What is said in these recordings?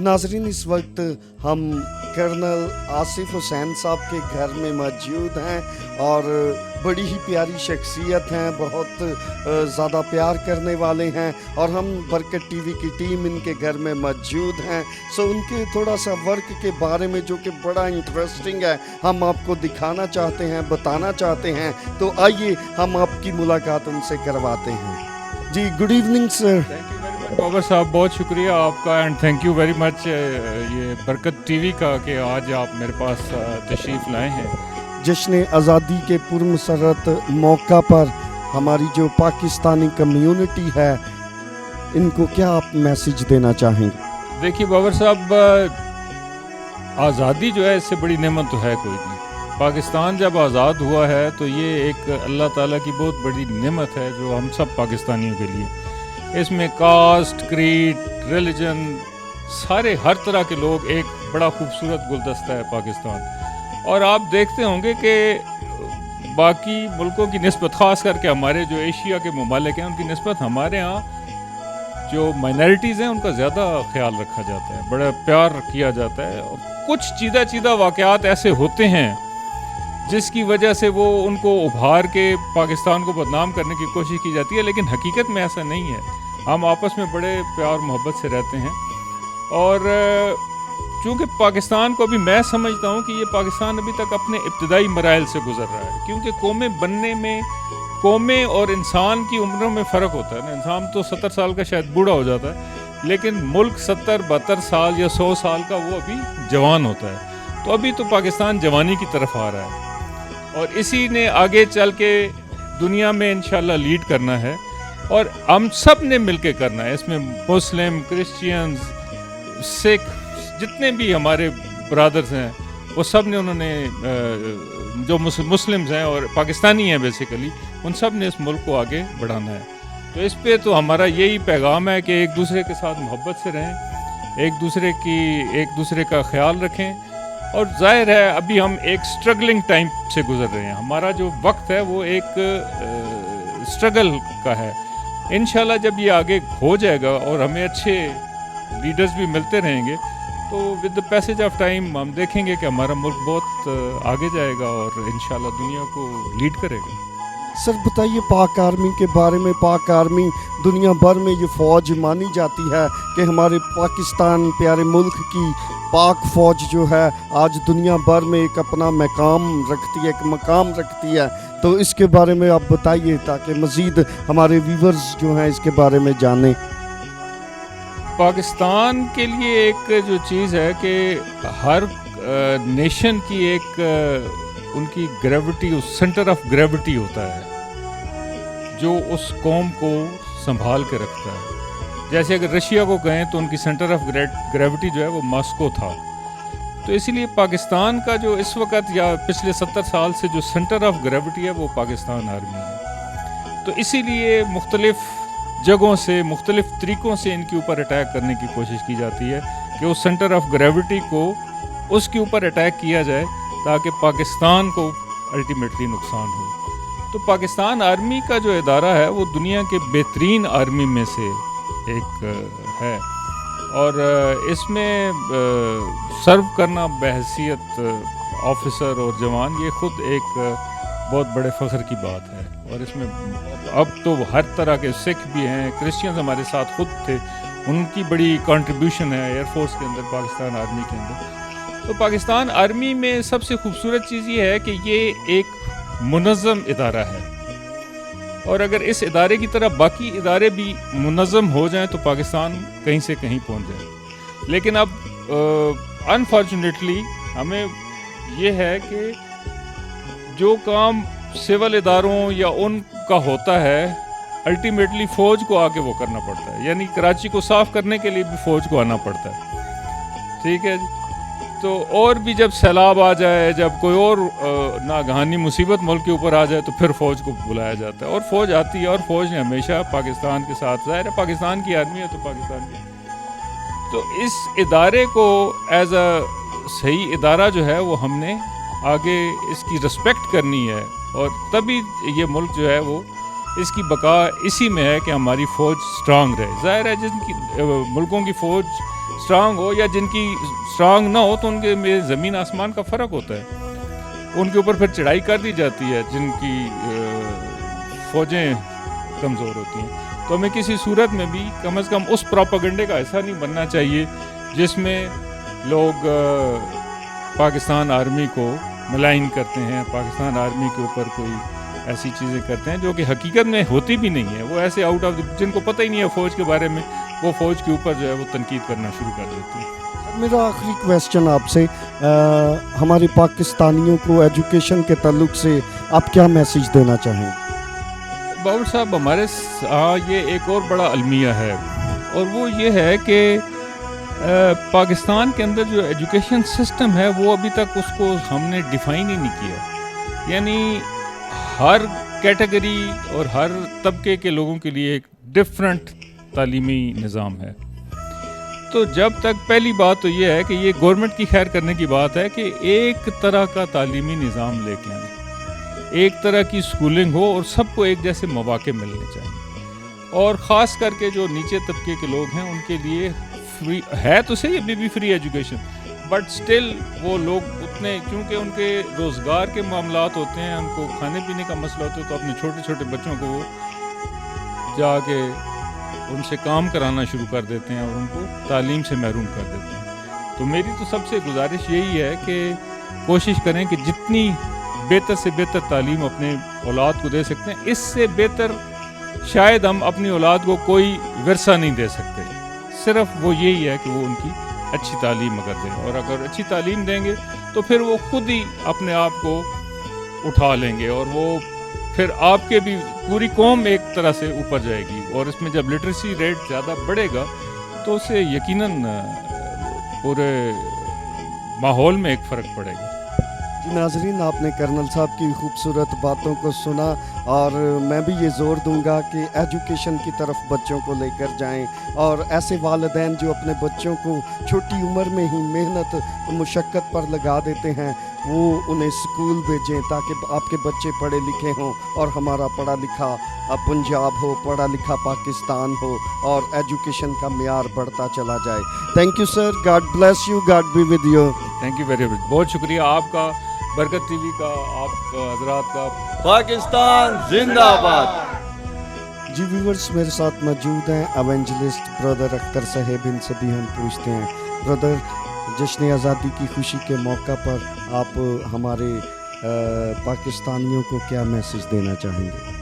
जी नाज़रीन, इस वक्त हम कर्नल आसिफ हुसैन साहब के घर में मौजूद हैं और बड़ी ही प्यारी शख्सियत हैं, बहुत ज़्यादा प्यार करने वाले हैं और हम बरकत टीवी की टीम इनके घर में मौजूद हैं। सो उनके थोड़ा सा वर्क के बारे में जो कि बड़ा इंटरेस्टिंग है, हम आपको दिखाना चाहते हैं, बताना चाहते हैं। तो आइए हम आपकी मुलाकात उनसे करवाते हैं। जी good evening sir. Thank you very much Babar sahab, बहुत शुक्रिया आपका and thank you very much ये बरकत टीवी का कि आज आप मेरे पास तशरीफ़ लाए हैं। जश्न आज़ादी के पुरमसरत मौका पर हमारी जो पाकिस्तानी कम्युनिटी है, इनको क्या आप मैसेज देना चाहेंगे? देखिए बाबर साहब, आज़ादी जो है इससे बड़ी नेमत तो है कोई नहीं। पाकिस्तान जब आज़ाद हुआ है तो ये एक अल्लाह ताला की बहुत बड़ी नेमत है जो हम सब पाकिस्तानियों के लिए। इसमें कास्ट, क्रीड, रिलीजन, सारे हर तरह के लोग, एक बड़ा खूबसूरत गुलदस्ता है पाकिस्तान। और आप देखते होंगे कि बाकी मुल्कों की निस्बत, ख़ास करके हमारे जो एशिया के ममालिक हैं उनकी निस्बत हमारे यहाँ जो माइनॉरिटीज़ हैं उनका ज़्यादा ख्याल रखा जाता है, बड़ा प्यार किया जाता है। और कुछ चीदा वाक़यात ऐसे होते हैं जिसकी वजह से वो उनको उभार के पाकिस्तान को बदनाम करने की कोशिश की जाती है, लेकिन हकीकत में ऐसा नहीं है। हम आपस में बड़े प्यार मोहब्बत से रहते हैं। और चूँकि पाकिस्तान को अभी मैं समझता हूँ कि ये पाकिस्तान अभी तक अपने इब्तदाई मराइल से गुजर रहा है, क्योंकि कौमें बनने में, कौमें और इंसान की उम्रों में फ़र्क होता है ना। इंसान तो 70 साल का शायद बूढ़ा हो जाता है, लेकिन मुल्क 70-72 साल या 100 साल का वो अभी जवान होता है। तो अभी तो पाकिस्तान जवानी की तरफ आ रहा है और इसी ने आगे चल के दुनिया में इंशाल्लाह लीड करना है और हम सब ने मिलके करना है। इसमें मुस्लिम, क्रिश्चियंस, सिख, जितने भी हमारे ब्रदर्स हैं वो सब ने, उन्होंने जो मुस्लिम्स हैं और पाकिस्तानी हैं बेसिकली, उन सब ने इस मुल्क को आगे बढ़ाना है। तो इस पे तो हमारा यही पैगाम है कि एक दूसरे के साथ मोहब्बत से रहें, एक दूसरे का ख्याल रखें। और जाहिर है अभी हम एक स्ट्रगलिंग टाइम से गुजर रहे हैं। हमारा जो वक्त है वो एक स्ट्रगल का है। इंशाल्लाह जब ये आगे हो जाएगा और हमें अच्छे लीडर्स भी मिलते रहेंगे तो with the passage of time हम देखेंगे कि हमारा मुल्क बहुत आगे जाएगा और इंशाल्लाह दुनिया को लीड करेगा। सर बताइए पाक आर्मी के बारे में। पाक आर्मी दुनिया भर में ये फ़ौज मानी जाती है कि हमारे पाकिस्तान प्यारे मुल्क की पाक फ़ौज जो है आज दुनिया भर में एक अपना मकाम रखती है। तो इसके बारे में आप बताइए ताकि मज़ीद हमारे व्यूवर्स जो हैं इसके बारे में जानें। पाकिस्तान के लिए एक जो चीज़ है कि हर नेशन की एक उनकी ग्रेविटी, उस सेंटर ऑफ ग्रेविटी होता है जो उस कौम को संभाल के रखता है। जैसे अगर रशिया को कहें तो उनकी सेंटर ऑफ ग्रेविटी जो है वो मॉस्को था। तो इसीलिए पाकिस्तान का जो इस वक्त या पिछले 70 साल से जो सेंटर ऑफ ग्रेविटी है वो पाकिस्तान आर्मी है। तो इसीलिए मुख्तलिफ जगहों से, मुख्तलिफ तरीक़ों से इनके ऊपर अटैक करने की कोशिश की जाती है कि उस सेंटर ऑफ ग्रेविटी को, उसके ऊपर अटैक किया जाए ताकि पाकिस्तान को अल्टीमेटली नुकसान हो। तो पाकिस्तान आर्मी का जो इदारा है वो दुनिया के बेहतरीन आर्मी में से एक है और इसमें सर्व करना बहैसियत ऑफिसर और जवान, ये ख़ुद एक बहुत बड़े फ़ख्र की बात है। और इसमें अब तो हर तरह के सिख भी हैं, क्रिश्चियंस हमारे साथ खुद थे, उनकी बड़ी कंट्रीब्यूशन है एयरफोर्स के अंदर, पाकिस्तान आर्मी के अंदर। तो पाकिस्तान आर्मी में सबसे खूबसूरत चीज़ ये है कि ये एक मुनज़्ज़म इदारा है और अगर इस इदारे की तरह बाकी इदारे भी मुनज़्ज़म हो जाएं तो पाकिस्तान कहीं से कहीं पहुंच जाए। लेकिन अब अनफॉर्चुनेटली हमें ये है कि जो काम सिविल इदारों या उनका होता है अल्टीमेटली फ़ौज को आके वो करना पड़ता है। यानी कराची को साफ़ करने के लिए भी फ़ौज को आना पड़ता है, ठीक है जी। तो और भी जब सैलाब आ जाए, जब कोई और नागहानी मुसीबत मुल्क के ऊपर आ जाए तो फिर फ़ौज को बुलाया जाता है और फ़ौज आती है और फ़ौज ने हमेशा पाकिस्तान के साथ, ज़ाहिर है पाकिस्तान की आर्मी है तो पाकिस्तान की। तो इस इदारे को एज अ सही इदारा जो है वो हमने आगे इसकी रिस्पेक्ट करनी है और तभी ये मुल्क जो है वो इसकी बका इसी में है कि हमारी फ़ौज स्ट्रांग रहे। ज़ाहिर है जिनकी मुल्कों की फ़ौज स्ट्रांग हो या जिनकी स्ट्रांग ना हो तो उनके में ज़मीन आसमान का फ़र्क होता है, उनके ऊपर फिर चढ़ाई कर दी जाती है जिनकी फ़ौजें कमज़ोर होती हैं। तो हमें किसी सूरत में भी कम से कम उस प्रोपेगेंडे का हिस्सा नहीं बनना चाहिए जिसमें लोग पाकिस्तान आर्मी को मलाइन करते हैं, पाकिस्तान आर्मी के ऊपर कोई ऐसी चीज़ें करते हैं जो कि हकीकत में होती भी नहीं है। वो ऐसे आउट ऑफ जिनको पता ही नहीं है फ़ौज के बारे में, वो फ़ौज के ऊपर जो है वो तनकीद करना शुरू कर देती है। मेरा आखिरी क्वेश्चन आपसे, हमारे पाकिस्तानियों को एजुकेशन के ताल्लुक से आप क्या मैसेज देना चाहेंगे? बाबर साहब, हमारे ये एक और बड़ा अलमिया है और वो ये है कि पाकिस्तान के अंदर जो एजुकेशन सिस्टम है वो अभी तक उसको हमने डिफ़ाइन ही नहीं किया। यानी हर कैटेगरी और हर तबके के लोगों के लिए एक डिफरेंट तालीमी निज़ाम है। तो जब तक पहली बात तो ये है कि ये गवर्नमेंट की खैर करने की बात है कि एक तरह का तालीमी निज़ाम लेके आए, एक तरह की स्कूलिंग हो और सबको एक जैसे मौके मिलने चाहिए। और ख़ास करके जो नीचे तबके के लोग हैं उनके लिए फ्री है तो सही अभी भी फ्री एजुकेशन, बट स्टिल वो लोग उतने, क्योंकि उनके रोज़गार के मामलात होते हैं, उनको खाने पीने का मसला होता है, तो अपने छोटे छोटे बच्चों को वो जाके उनसे काम कराना शुरू कर देते हैं और उनको तालीम से महरूम कर देते हैं। तो मेरी तो सबसे गुजारिश यही है कि कोशिश करें कि जितनी बेहतर से बेहतर तालीम अपने औलाद को दे सकते हैं, इससे बेहतर शायद हम अपनी औलाद को कोई विरसा नहीं दे सकते। सिर्फ वो यही है कि वो उनकी अच्छी तालीम अगर दें, और अगर अच्छी तालीम देंगे तो फिर वो खुद ही अपने आप को उठा लेंगे और वो फिर आपके भी पूरी कौम एक तरह से ऊपर जाएगी। और इसमें जब लिटरेसी रेट ज़्यादा बढ़ेगा तो उससे यकीनन पूरे माहौल में एक फ़र्क पड़ेगा। जी नाज़रीन, आपने कर्नल साहब की खूबसूरत बातों को सुना और मैं भी ये ज़ोर दूंगा कि एजुकेशन की तरफ बच्चों को लेकर जाएं और ऐसे वालिदैन जो अपने बच्चों को छोटी उम्र में ही मेहनत मुशक्क़त पर लगा देते हैं वो उन्हें स्कूल भेजें ताकि आपके बच्चे पढ़े लिखे हों और हमारा पढ़ा लिखा पंजाब हो, पढ़ा लिखा पाकिस्तान हो और एजुकेशन का मेयार बढ़ता चला जाए। Thank you sir, God bless you, God be with you. Thank you very much, बहुत शुक्रिया आपका, बरकत टीवी का, आप हजरात का। पाकिस्तान जिंदाबाद। जी व्यूवर्स, मेरे साथ मौजूद हैं एवेंजलिस्ट ब्रदर अख्तर साहेब। इनसे भी हम पूछते हैं, ब्रदर, जश्न आज़ादी की खुशी के मौका पर आप हमारे पाकिस्तानियों को क्या मैसेज देना चाहेंगे?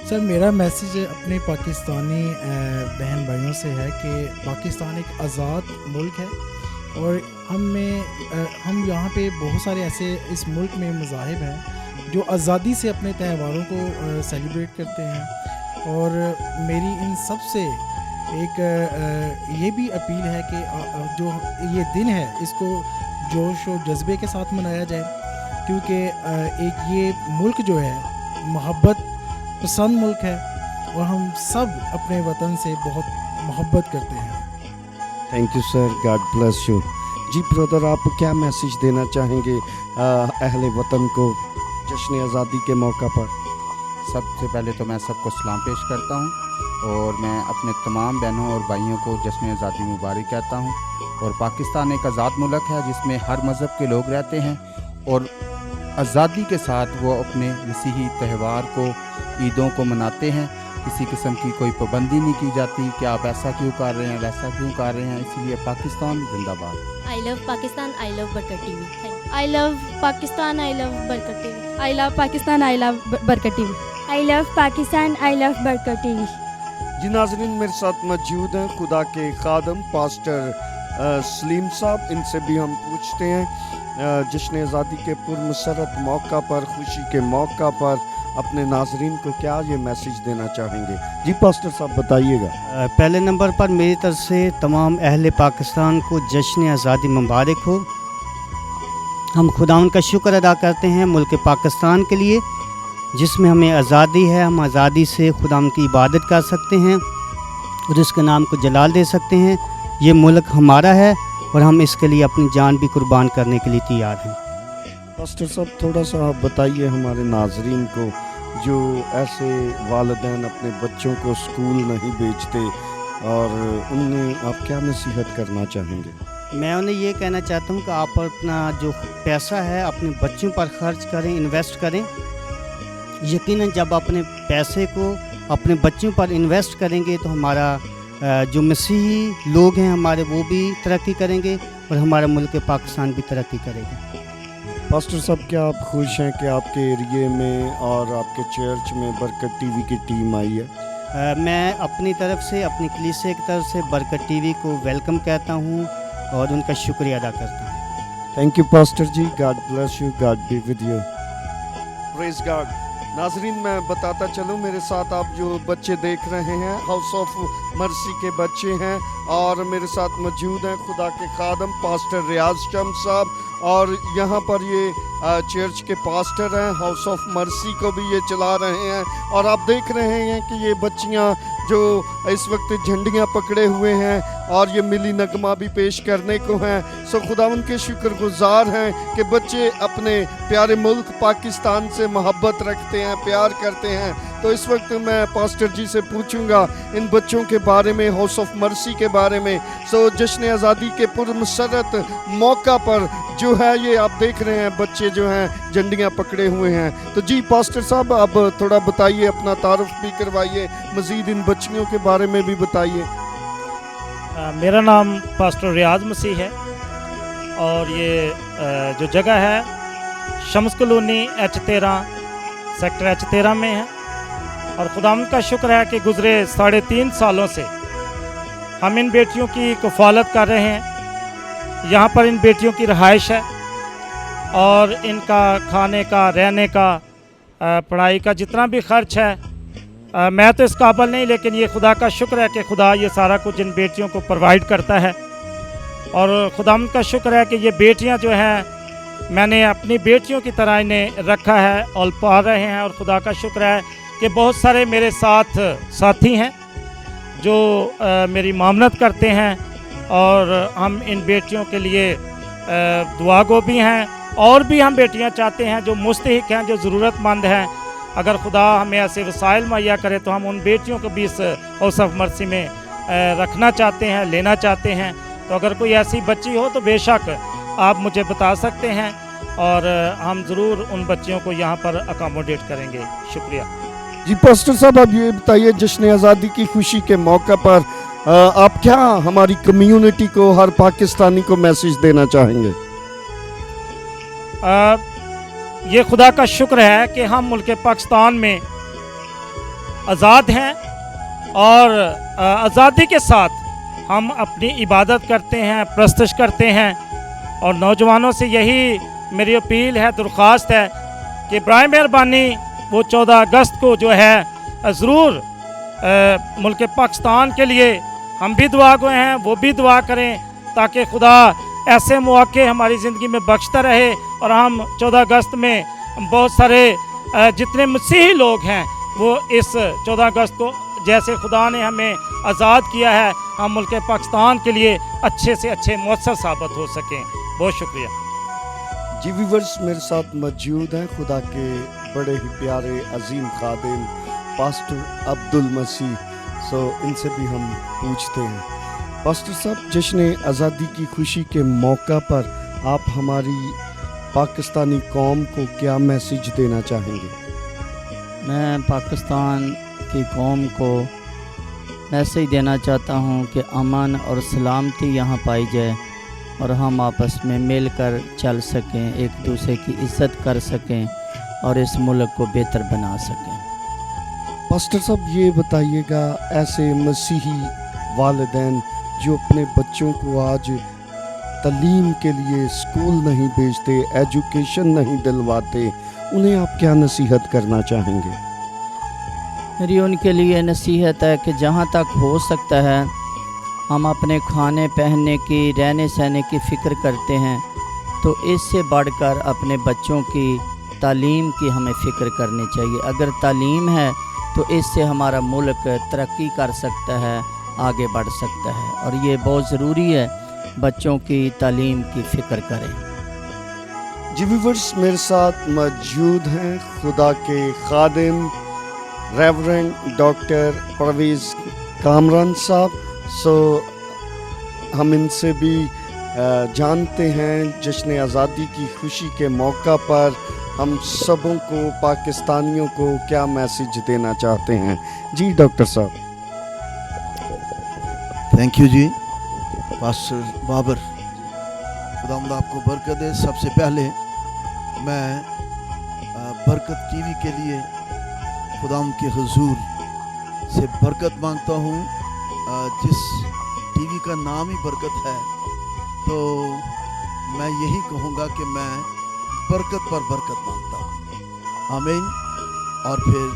सर, मेरा मैसेज अपने पाकिस्तानी बहन भाइयों से है कि पाकिस्तान एक आज़ाद मुल्क है और हम यहाँ पे बहुत सारे ऐसे इस मुल्क में मज़ाहिब हैं जो आज़ादी से अपने त्योहारों को सेलिब्रेट करते हैं। और मेरी इन सब से एक ये भी अपील है कि जो ये दिन है इसको जोश और जज्बे के साथ मनाया जाए, क्योंकि एक ये मुल्क जो है मोहब्बत पसंद मुल्क है और हम सब अपने वतन से बहुत मोहब्बत करते हैं। Thank you sir, God bless you. जी ब्रदर, आप क्या मैसेज देना चाहेंगे अहले वतन को जश्न आज़ादी के मौका पर? सबसे पहले तो मैं सबको सलाम पेश करता हूँ और मैं अपने तमाम बहनों और भाइयों को जश्न आज़ादी मुबारक कहता हूँ। और पाकिस्तान एक आज़ाद मुल्क है जिसमें हर मज़हब के लोग रहते हैं और आज़ादी के साथ वो अपने मसीही त्यौहार को, ईदों को मनाते हैं। किसी किस्म की कोई पाबंदी नहीं की जाती कि आप ऐसा क्यों कर रहे हैं, वैसा क्यों कर रहे हैं। इसलिए पाकिस्तान जिंदाबाद। I love Pakistan, I love Barkat TV. I love Pakistan, I love Barkat TV. I love Pakistan, I love Barkat TV. I love Pakistan, I love Barkat TV. जी नाज़रीन, मेरे साथ मौजूद हैं खुदा के खादम पास्टर सलीम साहब। इनसे भी हम पूछते हैं जश्न आज़ादी के पुरमसरत मौका पर, खुशी के मौका पर अपने नाजरीन को क्या ये मैसेज देना चाहेंगे? जी पास्टर साहब बताइएगा। पहले नंबर पर मेरी तरफ से तमाम अहले पाकिस्तान को जश्न आज़ादी मुबारक हो। हम खुदावंद का शुक्र अदा करते हैं मुल्क पाकिस्तान के लिए जिसमें हमें आज़ादी है। हम आज़ादी से खुदावंद की इबादत कर सकते हैं और उसके नाम को जलाल दे सकते हैं। ये मुल्क हमारा है और हम इसके लिए अपनी जान भी कुर्बान करने के लिए तैयार हैं। पास्टर साहब थोड़ा सा आप बताइए हमारे नाजरीन को जो ऐसे वालिदैन अपने बच्चों को स्कूल नहीं भेजते, اور انہیں آپ کیا نصیحت کرنا چاہیں گے؟ میں انہیں یہ کہنا چاہتا ہوں کہ آپ اپنا جو پیسہ ہے اپنے بچوں پر خرچ کریں، انویسٹ کریں. یقیناً جب اپنے پیسے کو اپنے بچوں پر انویسٹ کریں گے تو ہمارا جو مسیحی لوگ ہیں ہمارے وہ بھی ترقی کریں گے اور ہمارا ملک پاکستان بھی ترقی کرے گا. پاسٹر صاحب کیا آپ خوش ہیں کہ آپ کے ایریے میں اور آپ کے چرچ میں برکت ٹی وی کی ٹیم آئی ہے؟ میں اپنی طرف سے اپنی کلیسے کی طرف سے برکت ٹی وی کو ویلکم کہتا ہوں اور ان کا شکریہ ادا کرتا ہوں. Thank you pastor ji, God bless you, God be with you. Praise God. ناظرین میں بتاتا چلوں، میرے ساتھ آپ جو بچے دیکھ رہے ہیں ہاؤس آف مرسی کے بچے ہیں اور میرے ساتھ موجود ہیں خدا کے خادم پاسٹر ریاض شمس صاحب، اور یہاں پر یہ چرچ کے پاسٹر ہیں، ہاؤس آف مرسی کو بھی یہ چلا رہے ہیں. اور آپ دیکھ رہے ہیں کہ یہ بچیاں جو اس وقت جھنڈیاں پکڑے ہوئے ہیں اور یہ ملی نغمہ بھی پیش کرنے کو ہیں. سو خدا ان کے شکر گزار ہیں کہ بچے اپنے پیارے ملک پاکستان سے محبت رکھتے ہیں، پیار کرتے ہیں. تو اس وقت میں پاسٹر جی سے پوچھوں گا ان بچوں کے بارے میں، ہاؤس آف مرسی کے بارے میں. سو جشن آزادی کے پرمسرت موقع پر جو ہے یہ آپ دیکھ رہے ہیں بچے جو ہیں جھنڈیاں پکڑے ہوئے ہیں. تو جی پاسٹر صاحب اب تھوڑا بتائیے، اپنا تعارف بھی کروائیے، مزید ان بچیوں کے بارے میں بھی بتائیے. میرا نام پاسٹر ریاض مسیح ہے اور یہ جو جگہ ہے شمس کالونی H13 سیکٹر H13 میں ہے. اور خداوند کا شکر ہے کہ گزرے 3.5 سالوں سے ہم ان بیٹیوں کی کفالت کر رہے ہیں. یہاں پر ان بیٹیوں کی رہائش ہے اور ان کا کھانے کا، رہنے کا، پڑھائی کا جتنا بھی خرچ ہے، میں تو اس قابل نہیں، لیکن یہ خدا کا شکر ہے کہ خدا یہ سارا کچھ ان بیٹیوں کو پرووائڈ کرتا ہے. اور خداوند کا شکر ہے کہ یہ بیٹیاں جو ہیں میں نے اپنی بیٹیوں کی طرح انہیں رکھا ہے اور پال رہے ہیں. اور خدا کا شکر ہے کہ بہت سارے میرے ساتھی ہیں جو میری معاونت کرتے ہیں اور ہم ان بیٹیوں کے لیے دعا گو بھی ہیں. اور بھی ہم بیٹیاں چاہتے ہیں جو مستحق ہیں، جو ضرورت مند ہیں. اگر خدا ہمیں ایسے وسائل مہیا کرے تو ہم ان بیٹیوں کو بھی اس ہاؤس آف مرسی میں رکھنا چاہتے ہیں، لینا چاہتے ہیں. تو اگر کوئی ایسی بچی ہو تو بے شک آپ مجھے بتا سکتے ہیں اور ہم ضرور ان بچیوں کو یہاں پر اکاموڈیٹ کریں گے. شکریہ. جی پاسٹر صاحب اب یہ بتائیے جشن آزادی کی خوشی کے موقع پر آپ کیا ہماری کمیونٹی کو، ہر پاکستانی کو میسج دینا چاہیں گے؟ یہ خدا کا شکر ہے کہ ہم ملک پاکستان میں آزاد ہیں اور آزادی کے ساتھ ہم اپنی عبادت کرتے ہیں، پرستش کرتے ہیں. اور نوجوانوں سے یہی میری اپیل ہے، درخواست ہے کہ برائے مہربانی وہ 14 اگست کو جو ہے ضرور ملک پاکستان کے لیے ہم بھی دعا گوئے ہیں، وہ بھی دعا کریں تاکہ خدا ایسے مواقع ہماری زندگی میں بخشتا رہے اور ہم 14 اگست میں بہت سارے جتنے مسیحی لوگ ہیں وہ اس 14 اگست کو جیسے خدا نے ہمیں آزاد کیا ہے ہم ملک پاکستان کے لیے اچھے سے اچھے مؤثر ثابت ہو سکیں. بہت شکریہ. جی ویورز میرے ساتھ موجود ہیں خدا کے بڑے ہی پیارے عظیم خادم پاسٹر عبدالمسیح. سو ان سے بھی ہم پوچھتے ہیں پاسٹر صاحب جشن آزادی کی خوشی کے موقع پر آپ ہماری پاکستانی قوم کو کیا میسج دینا چاہیں گے؟ میں پاکستان کی قوم کو میسج دینا چاہتا ہوں کہ امن اور سلامتی یہاں پائی جائے اور ہم آپس میں مل کر چل سکیں، ایک دوسرے کی عزت کر سکیں اور اس ملک کو بہتر بنا سکیں. پاسٹر صاحب یہ بتائیے گا ایسے مسیحی والدین جو اپنے بچوں کو آج تعلیم کے لیے اسکول نہیں بھیجتے، ایجوکیشن نہیں دلواتے، انہیں آپ کیا نصیحت کرنا چاہیں گے؟ میری ان کے لیے نصیحت ہے کہ جہاں تک ہو سکتا ہے ہم اپنے کھانے پہننے کی، رہنے سہنے کی فکر کرتے ہیں تو اس سے بڑھ کر اپنے بچوں کی تعلیم کی ہمیں فکر کرنی چاہیے. اگر تعلیم ہے تو اس سے ہمارا ملک ترقی کر سکتا ہے، آگے بڑھ سکتا ہے اور یہ بہت ضروری ہے بچوں کی تعلیم کی فکر کریں. جی ویورز میرے ساتھ موجود ہیں خدا کے خادم ریورنڈ ڈاکٹر پرویز کامران صاحب सो हम इनसे भी जानते हैं जश्न आज़ादी की खुशी के मौका पर हम सबों को पाकिस्तानियों को क्या मैसेज देना चाहते हैं। जी डॉक्टर साहब। Thank you ji pastor Babar, खुदावंद आपको बरकत दे। सबसे पहले मैं बरकत टीवी के लिए खुदावंद के हुजूर से बरकत मांगता हूँ। जिस टीवी का नाम ही बरकत है, तो मैं यही कहूँगा कि मैं बरकत पर बरकत मांगता हूँ। आमीन। और फिर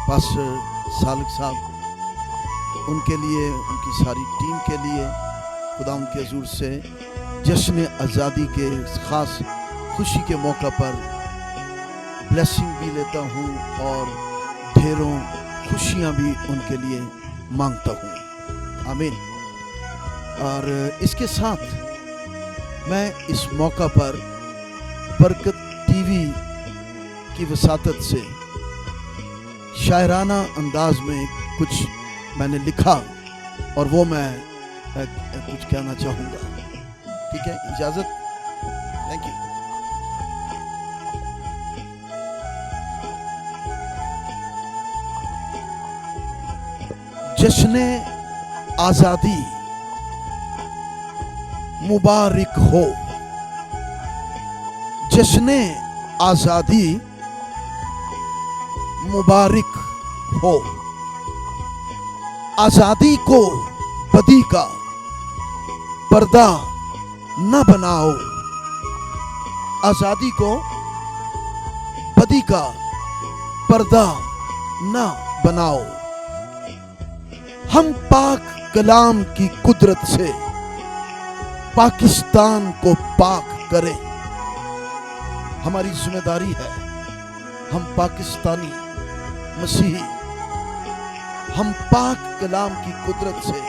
पास्टर सालिक साहब, उनके लिए, उनकी सारी टीम के लिए खुदावंद के हुजूर से जश्न आज़ादी के ख़ास खुशी के मौका पर ब्लेसिंग भी लेता हूँ और ढेरों खुशियाँ भी उनके लिए मांगता हूँ। आमीन। और इसके साथ मैं इस मौका पर बरकत टीवी की वसातत से शायराना अंदाज में कुछ मैंने लिखा और वो मैं कुछ कहना चाहूँगा। ठीक है, इजाज़त। Thank you. जश्न आज़ादी मुबारक हो। जश्न आज़ादी मुबारक हो। आज़ादी को बदी का पर्दा न बनाओ। आज़ादी को बदी का पर्दा न बनाओ। हम पाक कलाम की कुदरत से पाकिस्तान को पाक करें। हमारी जिम्मेदारी है, हम पाकिस्तानी मसीही, हम पाक कलाम की कुदरत से,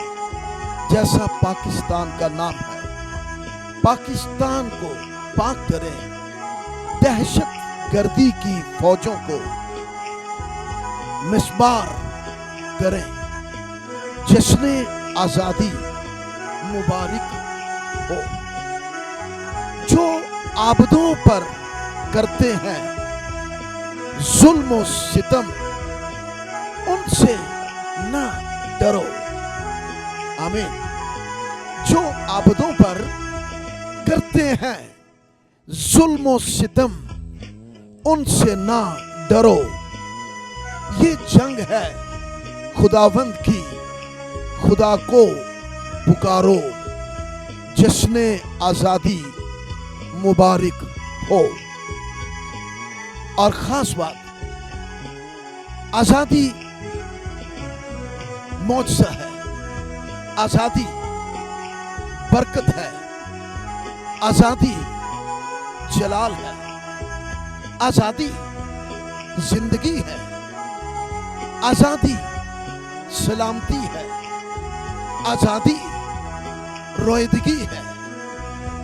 जैसा पाकिस्तान का नाम है, पाकिस्तान को पाक करें। दहशत गर्दी की फौजों को मिसबार करें। जश्न आज़ादी मुबारक हो। जो आबदों पर करते हैं जुल्म और सितम, उनसे ना डरो। आमीन। जो आबदों पर करते हैं जुल्म और सितम, उनसे ना डरो। ये जंग है खुदावंद की, खुदा को पुकारो। जश्न आज़ादी मुबारक हो। और खास बात, आज़ादी मौजज़ा है, आज़ादी बरकत है, आज़ादी जलाल है, आज़ादी जिंदगी है, आज़ादी सलामती है, आज़ादी रोयदगी है,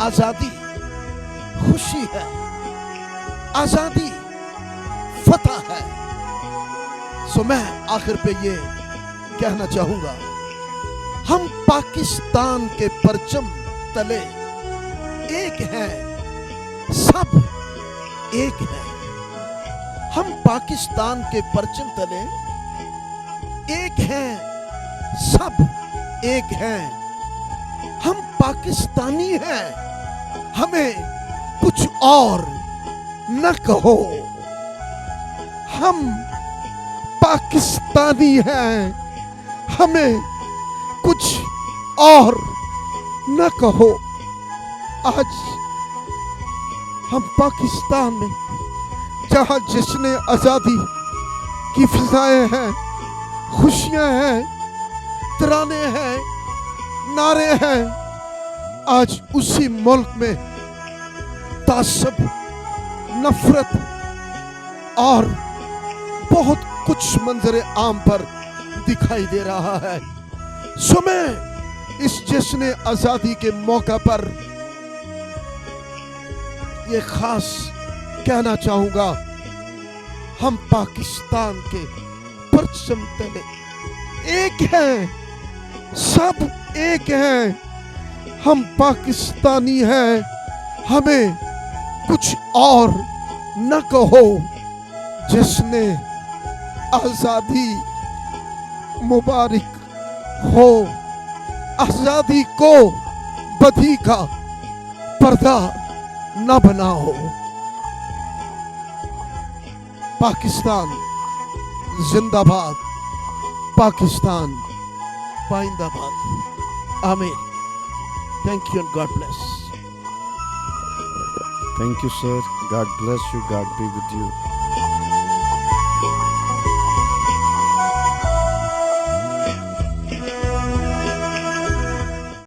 आज़ादी खुशी है, आज़ादी फतह है। सो मैं आखिर पे ये कहना चाहूँगा, हम पाकिस्तान के परचम तले एक हैं, सब एक हैं। हम पाकिस्तान के परचम तले एक हैं, सब एक हैं। हम पाकिस्तानी हैं, हमें कुछ और न कहो। हम पाकिस्तानी हैं, हमें कुछ और न कहो। आज हम पाकिस्तान में, जहां जश्न आज़ादी की फिजाएं हैं, खुशियां हैं, तराने हैं, नारे हैं, आज उसी मुल्क में तासब, नफरत और बहुत कुछ मंजर आम पर दिखाई दे रहा है। सो मैं इस जश्न आज़ादी के मौका पर ये खास कहना चाहूँगा, हम पाकिस्तान के परचम तले एक हैं, सब एक हैं, हम पाकिस्तानी हैं, हमें कुछ और न कहो। जिसने आज़ादी मुबारक हो, आज़ादी को बदी का पर्दा न बनाओ। पाकिस्तान जिंदाबाद, पाकिस्तान पाइंदाबाद। आमीन। Thank you and God bless. Thank you, sir. God bless you. God be with you.